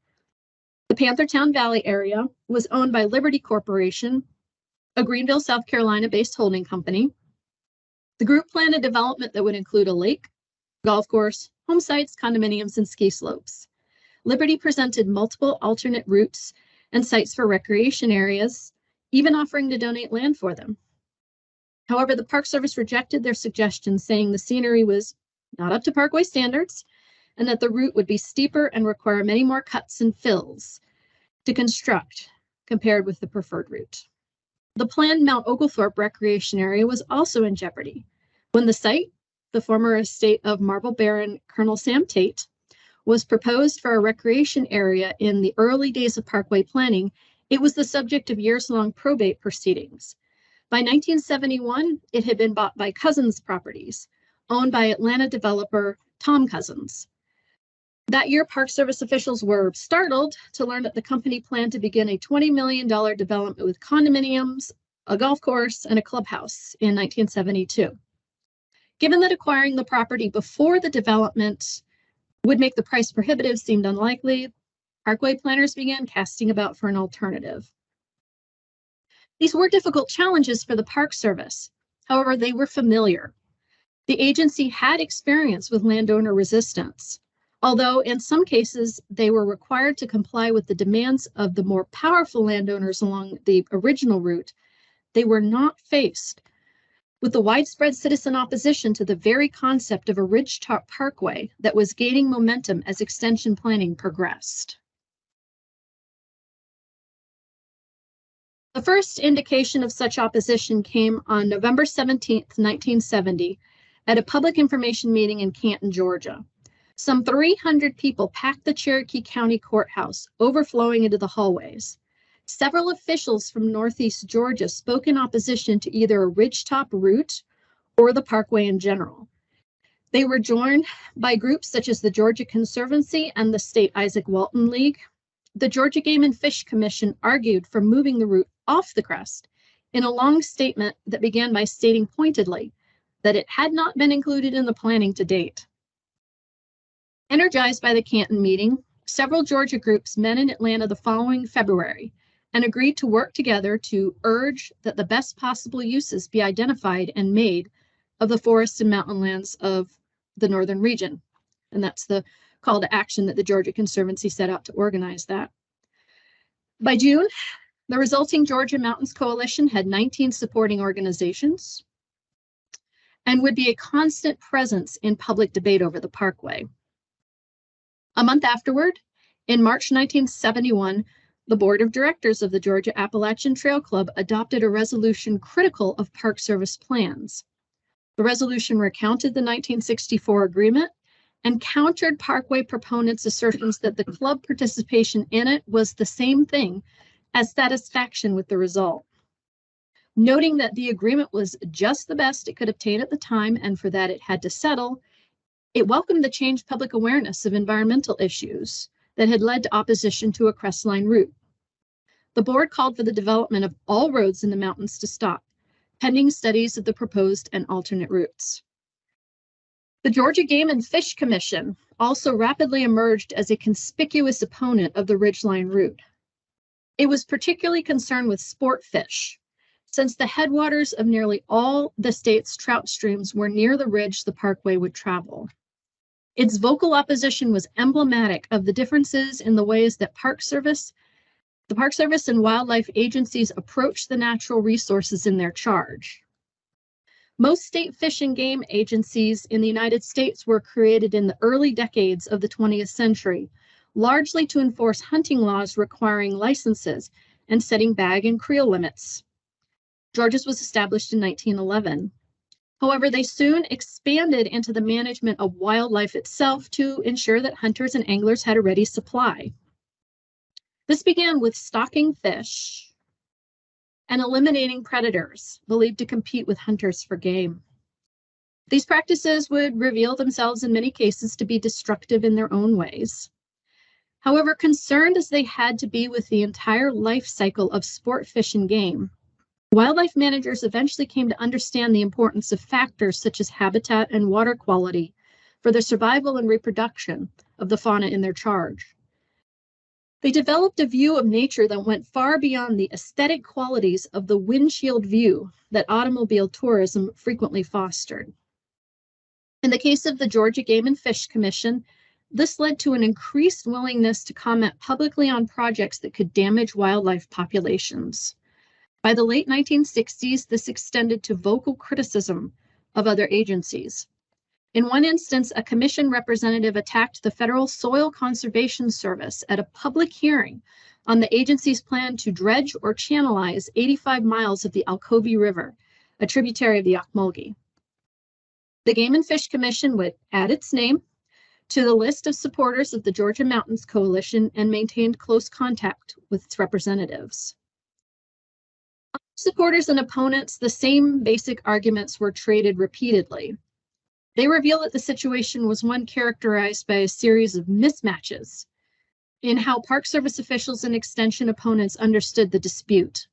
The Panthertown Valley area was owned by Liberty Corporation, a Greenville, South Carolina-based holding company. The group planned a development that would include a lake, golf course, home sites, condominiums, and ski slopes. Liberty presented multiple alternate routes and sites for recreation areas, even offering to donate land for them. However, the Park Service rejected their suggestions, saying the scenery was not up to Parkway standards and that the route would be steeper and require many more cuts and fills to construct compared with the preferred route. The planned Mount Oglethorpe recreation area was also in jeopardy. When the site, the former estate of Marble Baron Colonel Sam Tate, was proposed for a recreation area in the early days of Parkway planning, it was the subject of years-long probate proceedings. By 1971, it had been bought by Cousins Properties, owned by Atlanta developer Tom Cousins. That year, Park Service officials were startled to learn that the company planned to begin a $20 million development with condominiums, a golf course, and a clubhouse in 1972. Given that acquiring the property before the development would make the price prohibitive seemed unlikely, Parkway planners began casting about for an alternative. These were difficult challenges for the Park Service. However, they were familiar. The agency had experience with landowner resistance, although in some cases they were required to comply with the demands of the more powerful landowners along the original route. They were not faced with the widespread citizen opposition to the very concept of a ridgetop parkway that was gaining momentum as extension planning progressed. The first indication of such opposition came on November 17th, 1970, at a public information meeting in Canton, Georgia. Some 300 people packed the Cherokee County Courthouse, overflowing into the hallways. Several officials from Northeast Georgia spoke in opposition to either a ridgetop route or the Parkway in general. They were joined by groups such as the Georgia Conservancy and the State Isaac Walton League. The Georgia Game and Fish Commission argued for moving the route off the crest in a long statement that began by stating pointedly that it had not been included in the planning to date. Energized by the Canton meeting, several Georgia groups met in Atlanta the following February and agreed to work together to urge that the best possible uses be identified and made of the forests and mountain lands of the northern region. And that's the call to action that the Georgia Conservancy set out to organize that. By June, the resulting Georgia Mountains Coalition had 19 supporting organizations and would be a constant presence in public debate over the Parkway. A month afterward, in March 1971, the Board of Directors of the Georgia Appalachian Trail Club adopted a resolution critical of Park Service plans. The resolution recounted the 1964 agreement and countered Parkway proponents' assertions that the club participation in it was the same thing as satisfaction with the result. Noting that the agreement was just the best it could obtain at the time, and for that it had to settle, it welcomed the changed public awareness of environmental issues that had led to opposition to a crestline route. The board called for the development of all roads in the mountains to stop, pending studies of the proposed and alternate routes. The Georgia Game and Fish Commission also rapidly emerged as a conspicuous opponent of the ridgeline route. It was particularly concerned with sport fish, since the headwaters of nearly all the state's trout streams were near the ridge the Parkway would travel. Its vocal opposition was emblematic of the differences in the ways that the Park Service and wildlife agencies approach the natural resources in their charge. Most state fish and game agencies in the United States were created in the early decades of the 20th century, largely to enforce hunting laws requiring licenses and setting bag and creel limits. Georgia's was established in 1911. However, they soon expanded into the management of wildlife itself to ensure that hunters and anglers had a ready supply. This began with stocking fish and eliminating predators believed to compete with hunters for game. These practices would reveal themselves in many cases to be destructive in their own ways. However, concerned as they had to be with the entire life cycle of sport fish and game, wildlife managers eventually came to understand the importance of factors such as habitat and water quality for the survival and reproduction of the fauna in their charge. They developed a view of nature that went far beyond the aesthetic qualities of the windshield view that automobile tourism frequently fostered. In the case of the Georgia Game and Fish Commission, this led to an increased willingness to comment publicly on projects that could damage wildlife populations. By the late 1960s, this extended to vocal criticism of other agencies. In one instance, a commission representative attacked the Federal Soil Conservation Service at a public hearing on the agency's plan to dredge or channelize 85 miles of the Alcovy River, a tributary of the Ocmulgee. The Game and Fish Commission would add its name to the list of supporters of the Georgia Mountains Coalition and maintained close contact with its representatives. Supporters and opponents, the same basic arguments were traded repeatedly. They reveal that the situation was one characterized by a series of mismatches in how Park Service officials and extension opponents understood the dispute.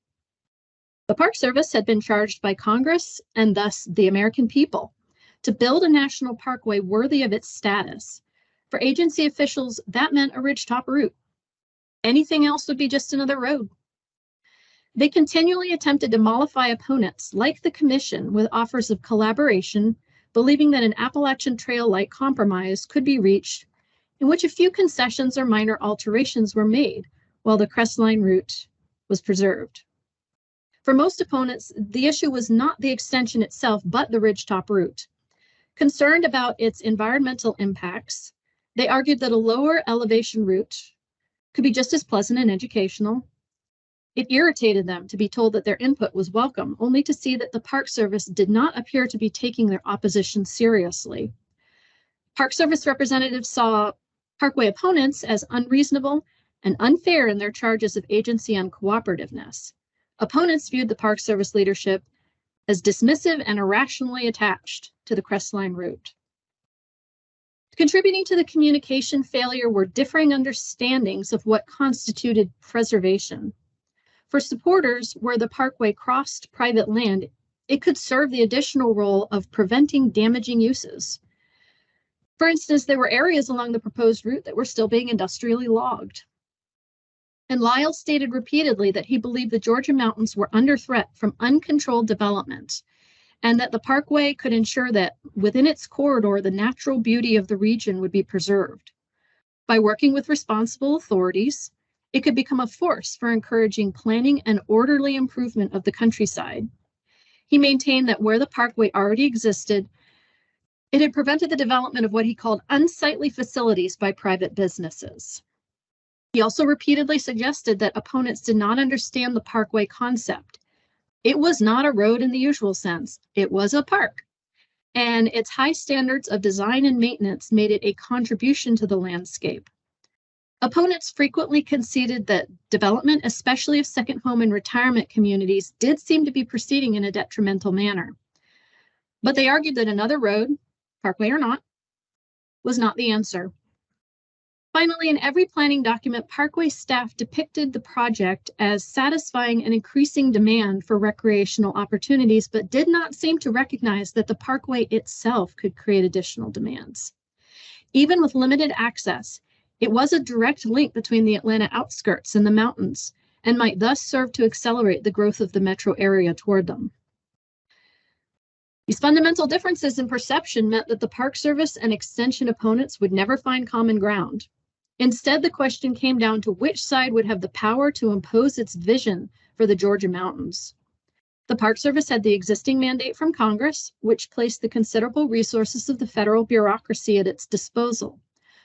The Park Service had been charged by Congress, and thus the American people, to build a national parkway worthy of its status. For agency officials, that meant a ridgetop route. Anything else would be just another road. They continually attempted to mollify opponents like the commission with offers of collaboration, believing that an Appalachian Trail-like compromise could be reached in which a few concessions or minor alterations were made while the crestline route was preserved. For most opponents, the issue was not the extension itself, but the ridgetop route. Concerned about its environmental impacts, they argued that a lower elevation route could be just as pleasant and educational. It irritated them to be told that their input was welcome, only to see that the Park Service did not appear to be taking their opposition seriously. Park Service representatives saw Parkway opponents as unreasonable and unfair in their charges of agency uncooperativeness. Opponents viewed the Park Service leadership as dismissive and irrationally attached to the Crestline route. Contributing to the communication failure were differing understandings of what constituted preservation. For supporters, where the Parkway crossed private land, it could serve the additional role of preventing damaging uses. For instance, there were areas along the proposed route that were still being industrially logged. And Lyle stated repeatedly that he believed the Georgia mountains were under threat from uncontrolled development, and that the Parkway could ensure that within its corridor, the natural beauty of the region would be preserved. By working with responsible authorities, it could become a force for encouraging planning and orderly improvement of the countryside. He maintained that where the Parkway already existed, it had prevented the development of what he called unsightly facilities by private businesses. He also repeatedly suggested that opponents did not understand the Parkway concept. It was not a road in the usual sense. It was a park. And its high standards of design and maintenance made it a contribution to the landscape. Opponents frequently conceded that development, especially of second home and retirement communities, did seem to be proceeding in a detrimental manner. But they argued that another road, Parkway or not, was not the answer. Finally, in every planning document, Parkway staff depicted the project as satisfying an increasing demand for recreational opportunities, but did not seem to recognize that the Parkway itself could create additional demands. Even with limited access, it was a direct link between the Atlanta outskirts and the mountains, and might thus serve to accelerate the growth of the metro area toward them. These fundamental differences in perception meant that the Park Service and extension opponents would never find common ground. Instead, the question came down to which side would have the power to impose its vision for the Georgia mountains. The Park Service had the existing mandate from Congress, which placed the considerable resources of the federal bureaucracy at its disposal.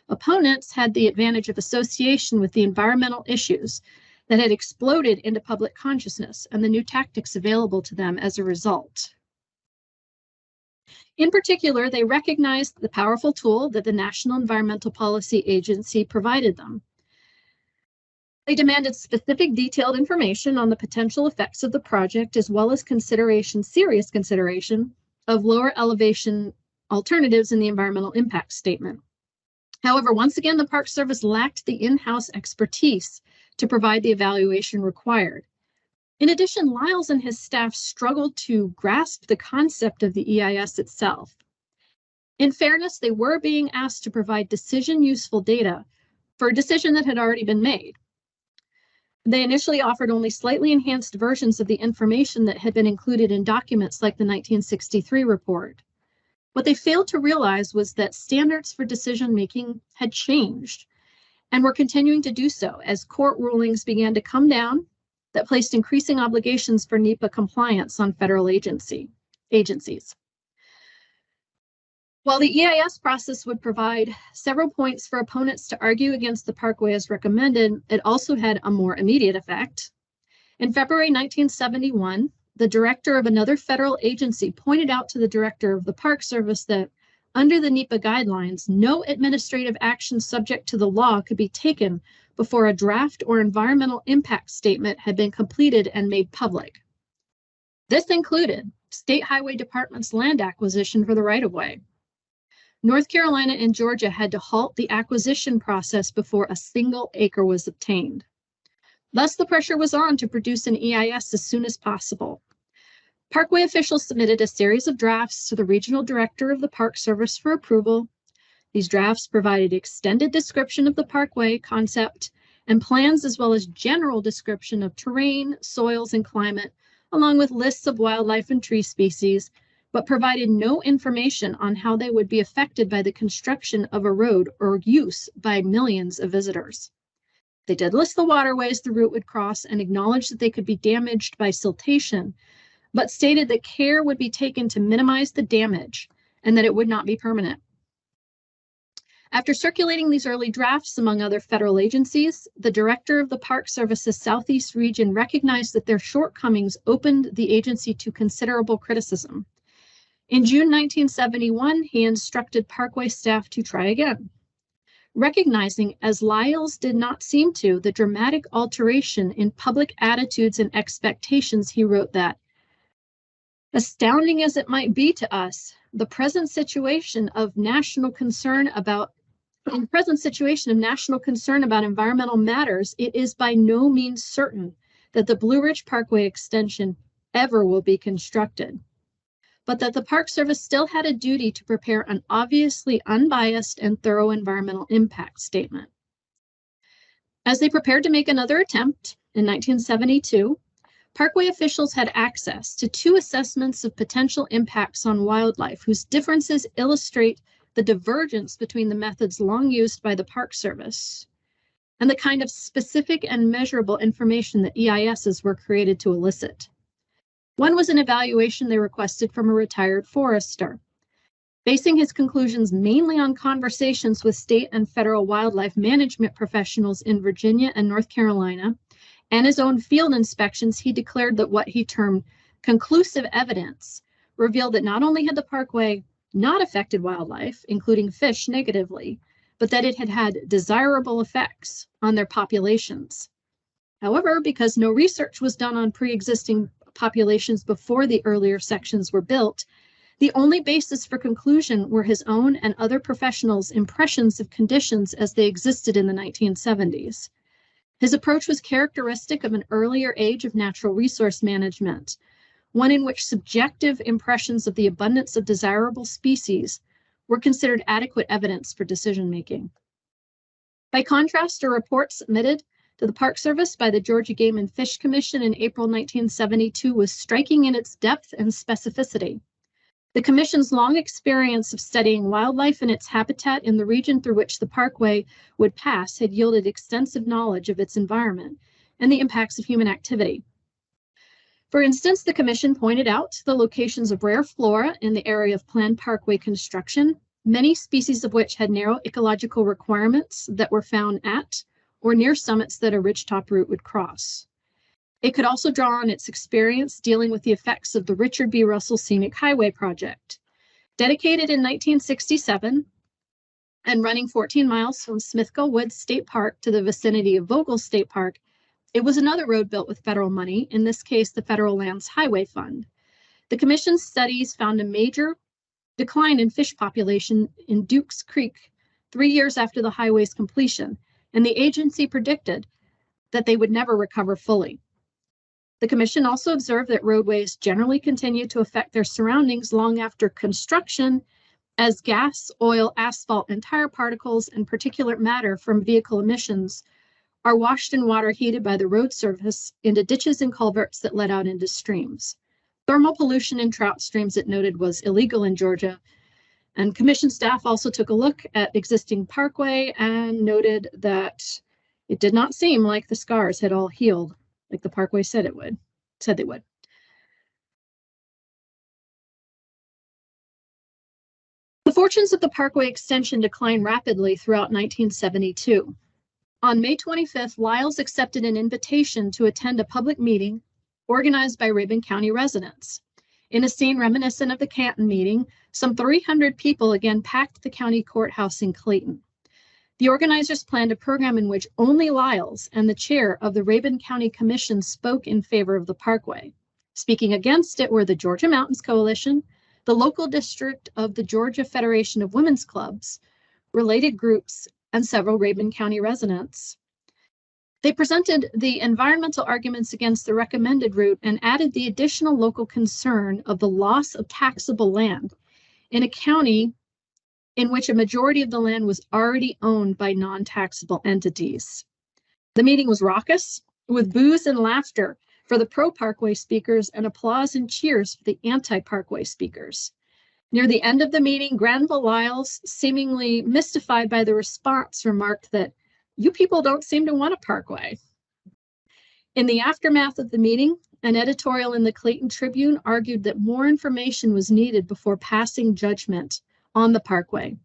Opponents had the advantage of association with the environmental issues that had exploded into public consciousness and the new tactics available to them as a result. In particular, they recognized the powerful tool that the National Environmental Policy Agency provided them. They demanded specific detailed information on the potential effects of the project, as well as serious consideration of lower elevation alternatives in the environmental impact statement. However, once again, the Park Service lacked the in-house expertise to provide the evaluation required. In addition, Lyles and his staff struggled to grasp the concept of the EIS itself. In fairness, they were being asked to provide decision-useful data for a decision that had already been made. They initially offered only slightly enhanced versions of the information that had been included in documents like the 1963 report. What they failed to realize was that standards for decision-making had changed and were continuing to do so as court rulings began to come down that placed increasing obligations for NEPA compliance on federal agencies. While the EIS process would provide several points for opponents to argue against the Parkway as recommended, it also had a more immediate effect. In February 1971, the director of another federal agency pointed out to the director of the Park Service that under the NEPA guidelines, no administrative action subject to the law could be taken before a draft or environmental impact statement had been completed and made public. This included State Highway Department's land acquisition for the right-of-way. North Carolina and Georgia had to halt the acquisition process before a single acre was obtained. Thus, the pressure was on to produce an EIS as soon as possible. Parkway officials submitted a series of drafts to the regional director of the Park Service for approval. These drafts provided extended description of the Parkway concept and plans, as well as general description of terrain, soils, and climate, along with lists of wildlife and tree species, but provided no information on how they would be affected by the construction of a road or use by millions of visitors. They did list the waterways the route would cross and acknowledged that they could be damaged by siltation, but stated that care would be taken to minimize the damage and that it would not be permanent. After circulating these early drafts among other federal agencies, the director of the Park Service's Southeast region recognized that their shortcomings opened the agency to considerable criticism. In June 1971, he instructed Parkway staff to try again. Recognizing, as Lyles did not seem to, the dramatic alteration in public attitudes and expectations, he wrote that, astounding as it might be to us, the present situation of national concern about environmental matters, it is by no means certain that the Blue Ridge Parkway extension ever will be constructed, but that the Park Service still had a duty to prepare an obviously unbiased and thorough environmental impact statement. As they prepared to make another attempt in 1972, Parkway officials had access to 2 assessments of potential impacts on wildlife whose differences illustrate the divergence between the methods long used by the Park Service and the kind of specific and measurable information that EISs were created to elicit. One was an evaluation they requested from a retired forester. Basing his conclusions mainly on conversations with state and federal wildlife management professionals in Virginia and North Carolina, and his own field inspections, he declared that what he termed conclusive evidence revealed that not only had the Parkway not affected wildlife, including fish, negatively, but that it had had desirable effects on their populations. However, because no research was done on pre-existing populations before the earlier sections were built, the only basis for conclusion were his own and other professionals' impressions of conditions as they existed in the 1970s. His approach was characteristic of an earlier age of natural resource management, one in which subjective impressions of the abundance of desirable species were considered adequate evidence for decision-making. By contrast, a report submitted to the Park Service by the Georgia Game and Fish Commission in April 1972 was striking in its depth and specificity. The Commission's long experience of studying wildlife and its habitat in the region through which the Parkway would pass had yielded extensive knowledge of its environment and the impacts of human activity. For instance, the Commission pointed out the locations of rare flora in the area of planned Parkway construction, many species of which had narrow ecological requirements that were found at or near summits that a ridgetop route would cross. It could also draw on its experience dealing with the effects of the Richard B. Russell Scenic Highway project. Dedicated in 1967 and running 14 miles from Smithville Woods State Park to the vicinity of Vogel State Park, it was another road built with federal money, in this case, the Federal Lands Highway Fund. The Commission's studies found a major decline in fish population in Dukes Creek 3 years after the highway's completion, and the agency predicted that they would never recover fully. The Commission also observed that roadways generally continue to affect their surroundings long after construction, as gas, oil, asphalt, and tire particles and particulate matter from vehicle emissions are washed in water heated by the road surface into ditches and culverts that let out into streams. Thermal pollution in trout streams, it noted, was illegal in Georgia. And Commission staff also took a look at existing Parkway and noted that it did not seem like the scars had all healed, like the Parkway said they would. The fortunes of the Parkway extension declined rapidly throughout 1972. On May 25th, Lyles accepted an invitation to attend a public meeting organized by Rabun County residents. In a scene reminiscent of the Canton meeting, some 300 people again packed the county courthouse in Clayton. The organizers planned a program in which only Lyles and the chair of the Rabun County Commission spoke in favor of the Parkway. Speaking against it were the Georgia Mountains Coalition, the local district of the Georgia Federation of Women's Clubs, related groups, and several Rabun County residents. They presented the environmental arguments against the recommended route and added the additional local concern of the loss of taxable land in a county in which a majority of the land was already owned by non-taxable entities. The meeting was raucous, with boos and laughter for the pro-Parkway speakers and applause and cheers for the anti-Parkway speakers. Near the end of the meeting, Granville Lyles, seemingly mystified by the response, remarked that, "You people don't seem to want a Parkway." In the aftermath of the meeting, an editorial in the Clayton Tribune argued that more information was needed before passing judgment on the Parkway.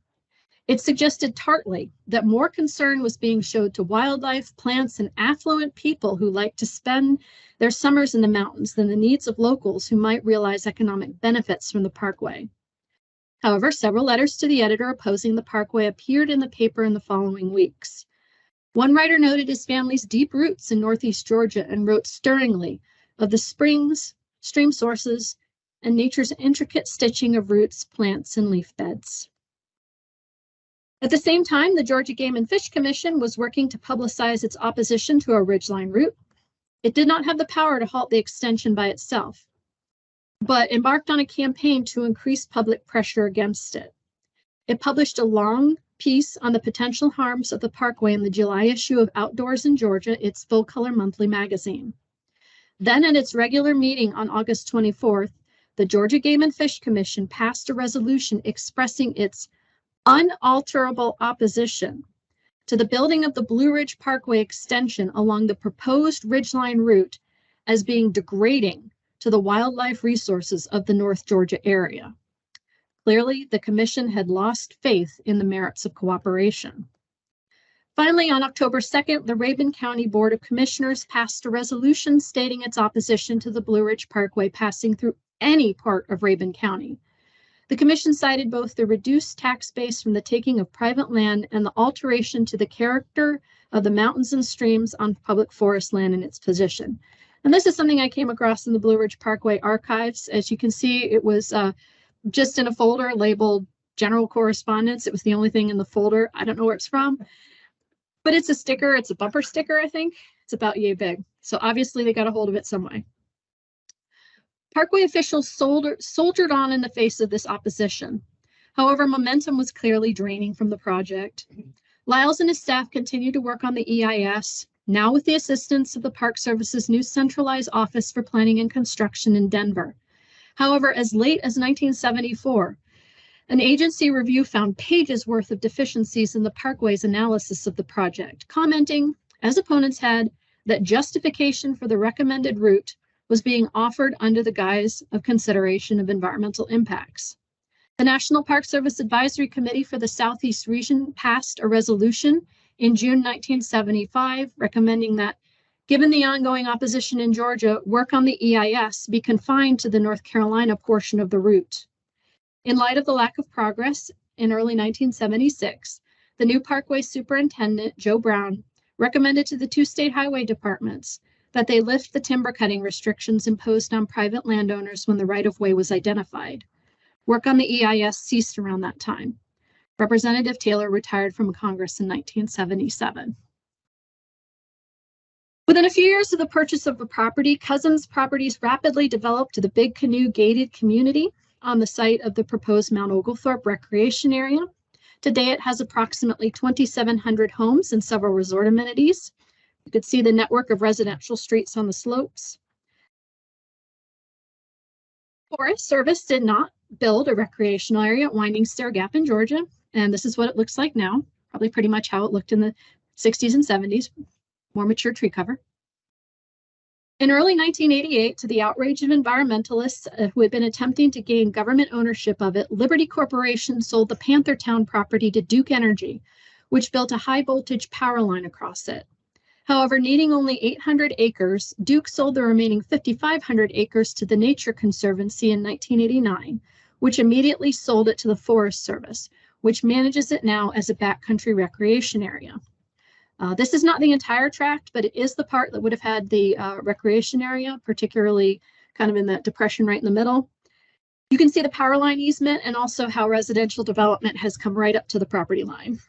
It suggested tartly that more concern was being showed to wildlife, plants, and affluent people who like to spend their summers in the mountains than the needs of locals who might realize economic benefits from the Parkway. However, several letters to the editor opposing the Parkway appeared in the paper in the following weeks. One writer noted his family's deep roots in Northeast Georgia and wrote stirringly of the springs, stream sources, and nature's intricate stitching of roots, plants, and leaf beds. At the same time, the Georgia Game and Fish Commission was working to publicize its opposition to a ridgeline route. It did not have the power to halt the extension by itself, but embarked on a campaign to increase public pressure against it. It published a long piece on the potential harms of the Parkway in the July issue of Outdoors in Georgia, its full-color monthly magazine. Then at its regular meeting on August 24th, the Georgia Game and Fish Commission passed a resolution expressing its unalterable opposition to the building of the Blue Ridge Parkway extension along the proposed ridgeline route as being degrading to the wildlife resources of the North Georgia area. Clearly, the commission had lost faith in the merits of cooperation. Finally, on October 2nd, the Rabun County Board of Commissioners passed a resolution stating its opposition to the Blue Ridge Parkway passing through any part of Rabun County. The commission cited both the reduced tax base from the taking of private land and the alteration to the character of the mountains and streams on public forest land in its position. And this is something I came across in the Blue Ridge Parkway archives. As you can see, it was just in a folder labeled General Correspondence. It was the only thing in the folder. I don't know where it's from, but it's a sticker. It's a bumper sticker, I think. It's about yay big. So obviously they got a hold of it some way. Parkway officials soldiered on in the face of this opposition. However, momentum was clearly draining from the project. Lyles and his staff continued to work on the EIS, now with the assistance of the Park Service's new centralized office for planning and construction in Denver. However, as late as 1974, an agency review found pages worth of deficiencies in the Parkway's analysis of the project, commenting, as opponents had, that justification for the recommended route was being offered under the guise of consideration of environmental impacts. The National Park Service Advisory Committee for the Southeast region passed a resolution in June 1975 recommending that, given the ongoing opposition in Georgia, work on the EIS be confined to the North Carolina portion of the route. In light of the lack of progress, in early 1976, the new Parkway Superintendent, Joe Brown, recommended to the two state highway departments that they lift the timber cutting restrictions imposed on private landowners when the right-of-way was identified. Work on the EIS ceased around that time. Representative Taylor retired from Congress in 1977. Within a few years of the purchase of the property, Cousins Properties rapidly developed the Big Canoe gated community on the site of the proposed Mount Oglethorpe recreation area. Today, it has approximately 2,700 homes and several resort amenities. You could see the network of residential streets on the slopes. Forest Service did not build a recreational area at Winding Stair Gap in Georgia, and this is what it looks like now, probably pretty much how it looked in the 60s and 70s, more mature tree cover. In early 1988, to the outrage of environmentalists who had been attempting to gain government ownership of it, Liberty Corporation sold the Panthertown property to Duke Energy, which built a high voltage power line across it. However, needing only 800 acres, Duke sold the remaining 5,500 acres to the Nature Conservancy in 1989, which immediately sold it to the Forest Service, which manages it now as a backcountry recreation area. This is not the entire tract, but it is the part that would have had the recreation area, particularly kind of in that depression right in the middle. You can see the power line easement and also how residential development has come right up to the property line.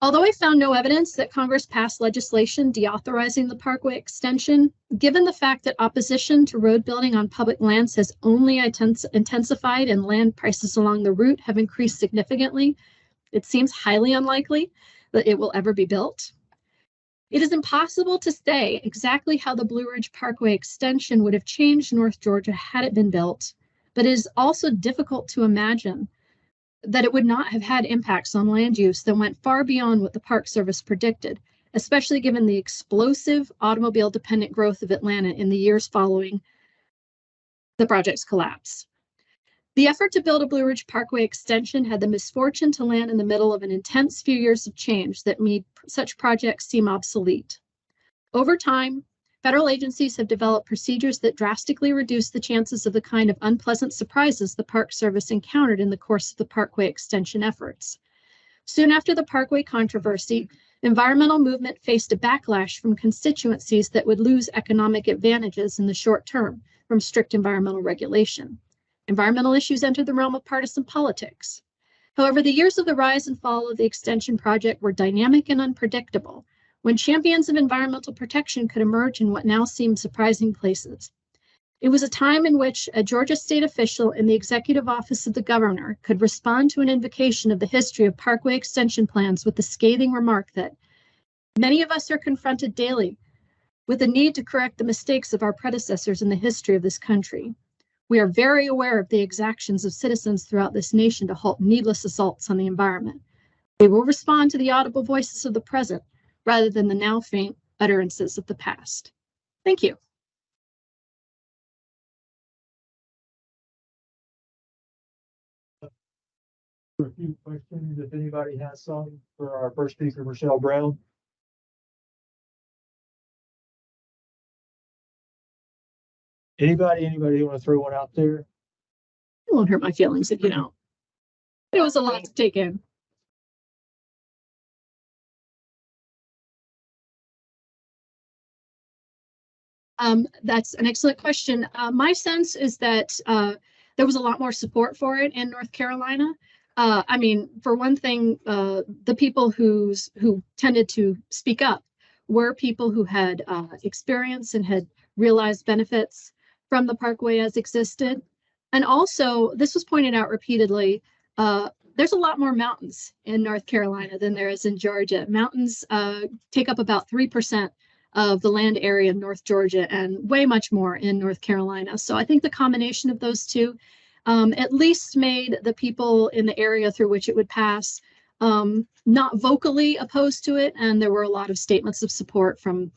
Although I found no evidence that Congress passed legislation deauthorizing the Parkway extension, given the fact that opposition to road building on public lands has only intensified and land prices along the route have increased significantly, it seems highly unlikely that it will ever be built. It is impossible to say exactly how the Blue Ridge Parkway extension would have changed North Georgia had it been built, but it is also difficult to imagine that it would not have had impacts on land use that went far beyond what the Park Service predicted, especially given the explosive automobile-dependent growth of Atlanta in the years following the project's collapse. The effort to build a Blue Ridge Parkway extension had the misfortune to land in the middle of an intense few years of change that made such projects seem obsolete. Over time, federal agencies have developed procedures that drastically reduce the chances of the kind of unpleasant surprises the Park Service encountered in the course of the Parkway extension efforts. Soon after the Parkway controversy, environmental movement faced a backlash from constituencies that would lose economic advantages in the short term from strict environmental regulation. Environmental issues entered the realm of partisan politics. However, the years of the rise and fall of the extension project were dynamic and unpredictable, when champions of environmental protection could emerge in what now seem surprising places. It was a time in which a Georgia state official in the executive office of the governor could respond to an invocation of the history of Parkway extension plans with the scathing remark that many of us are confronted daily with the need to correct the mistakes of our predecessors in the history of this country. We are very aware of the exactions of citizens throughout this nation to halt needless assaults on the environment. We will respond to the audible voices of the present rather than the now faint utterances of the past. Thank you. A few questions, if anybody has some, for our first speaker, Richelle Brown. Anybody want to throw one out there? It won't hurt my feelings if you don't. It was a lot to take in. That's an excellent question. My sense is that there was a lot more support for it in North Carolina. I mean, for one thing, the people who tended to speak up were people who had experience and had realized benefits from the Parkway as existed. And also, this was pointed out repeatedly, there's a lot more mountains in North Carolina than there is in Georgia. Mountains take up about 3% of the land area in North Georgia and way much more in North Carolina. So I think the combination of those two at least made the people in the area through which it would pass not vocally opposed to it. And there were a lot of statements of support from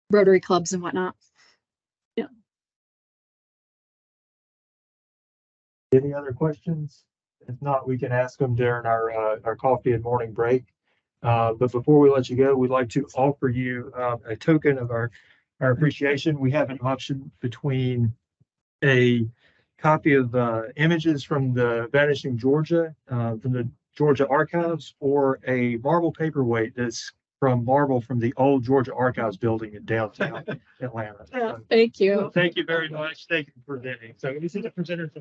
Rotary clubs and whatnot. Yeah. Any other questions? If not, we can ask them during our coffee and morning break. But before we let you go, we'd like to offer you a token of our appreciation. We have an option between a copy of images from the Vanishing Georgia, from the Georgia Archives, or a marble paperweight that's from marble from the old Georgia Archives building in downtown Atlanta. Yeah, thank you. Thank you very much. Thank you for presenting. So this is the presenter.